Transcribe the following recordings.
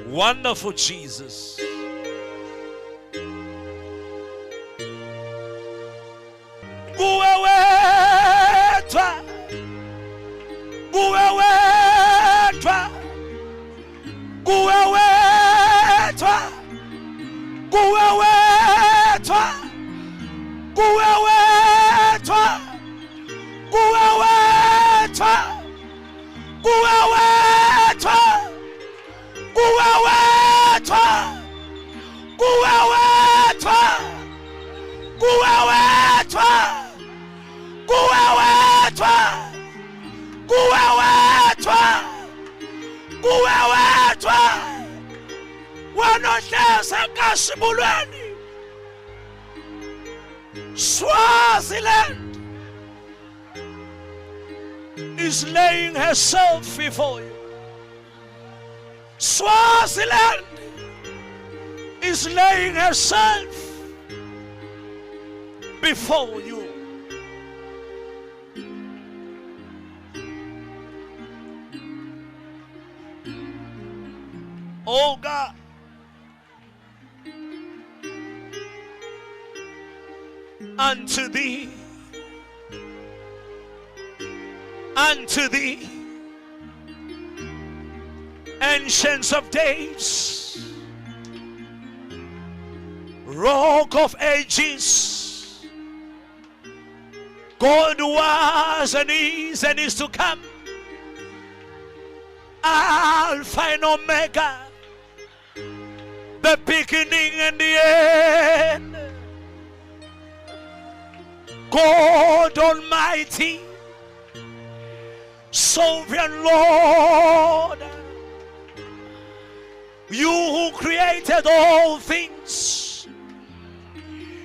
Wonderful Jesus. Kuwe Wedvwa, Kuwe Wedvwa, Kuwe Wedvwa, Kuwe Wedvwa, Kuwe Wedvwa, Kuwe Wedvwa, Kuwe Wedvwa, Kuwe Wedvwa, Kuwe Wedvwa, Kuwe Wedvwa, Kuwe Wedvwa, Kuwe Wedvwa, Kuwe Wedvwa, wanohleza kasibulweni. Swaziland is laying herself before you. Swaziland is laying herself before you. Oh God, unto thee, ancients of days, rock of ages, God was and is to come, Alpha and Omega, the beginning and the end, God Almighty, Sovereign Lord, you who created all things,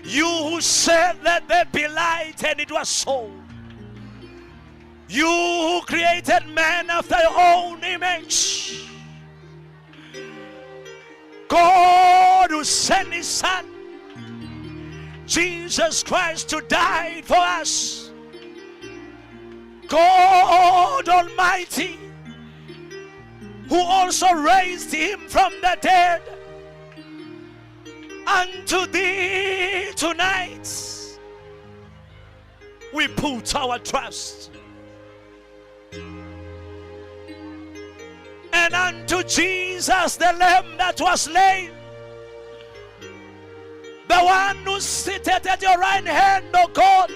you who said that there be light and it was so, you who created man after your own image, God who sent his Son Jesus Christ to die for us, God Almighty, who also raised him from the dead. Unto thee tonight we put our trust, and unto Jesus the Lamb that was slain, the one who sitteth at your right hand, O God,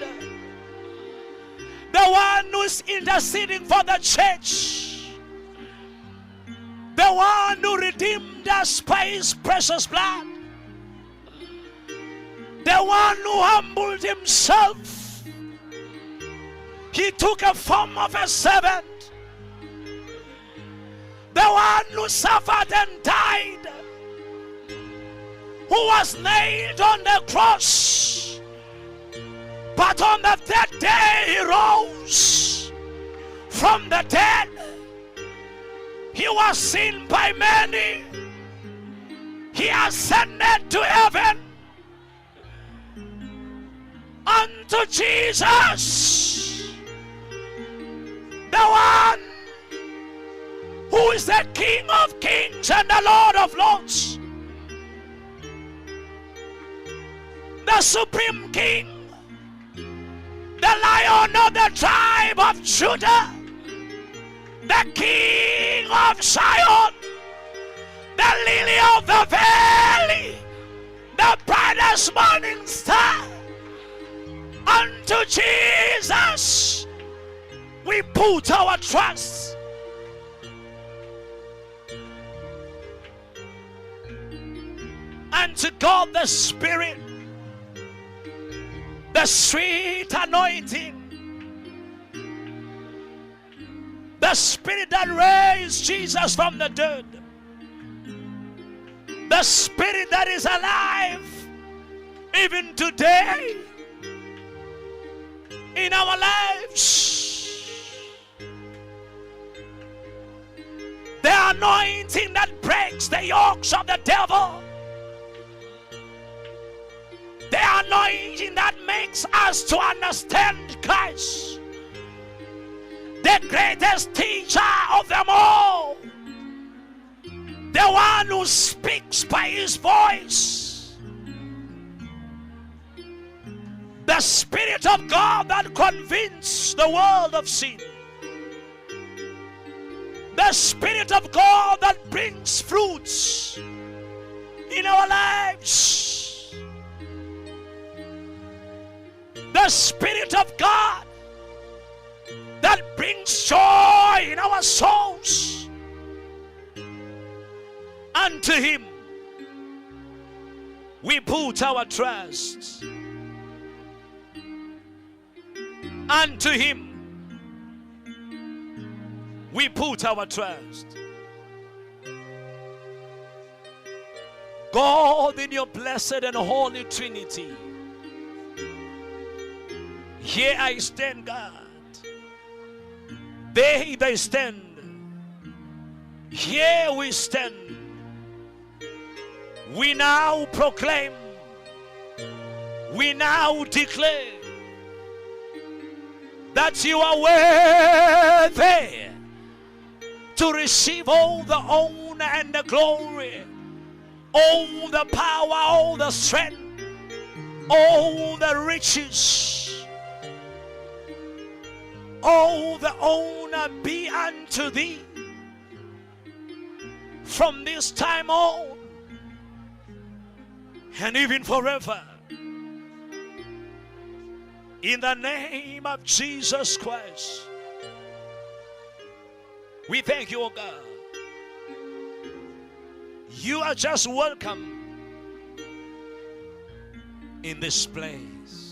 the one who's interceding for the church, the one who redeemed us by his precious blood, the one who humbled himself. He took a form of a servant, the one who suffered and died, who was nailed on the cross, but on the third day he rose from the dead. He was seen by many. He ascended to heaven. Unto Jesus, the one who is the King of kings and the Lord of lords, the Supreme King, the Lion of the tribe of Judah, the King of Zion, the Lily of the Valley, the brightest morning star. Unto Jesus we put our trust. Unto God the Spirit, the sweet anointing, the Spirit that raised Jesus from the dead, the Spirit that is alive even today in our lives, the anointing that breaks the yokes of the devil, the anointing that makes us to understand Christ, the greatest teacher of them all, the one who speaks by his voice, the Spirit of God that convinces the world of sin, the Spirit of God that brings fruits in our lives, the Spirit of God that brings joy in our souls. Unto him we put our trust. Unto him we put our trust. God, in your blessed and holy Trinity, here I stand, God. There they stand. Here we stand. We now proclaim, we now declare that you are worthy to receive all the honor and the glory, all the power, all the strength, all the riches, all the honor be unto thee from this time on and even forever. In the name of Jesus Christ, we thank you, O God. You are just welcome in this place.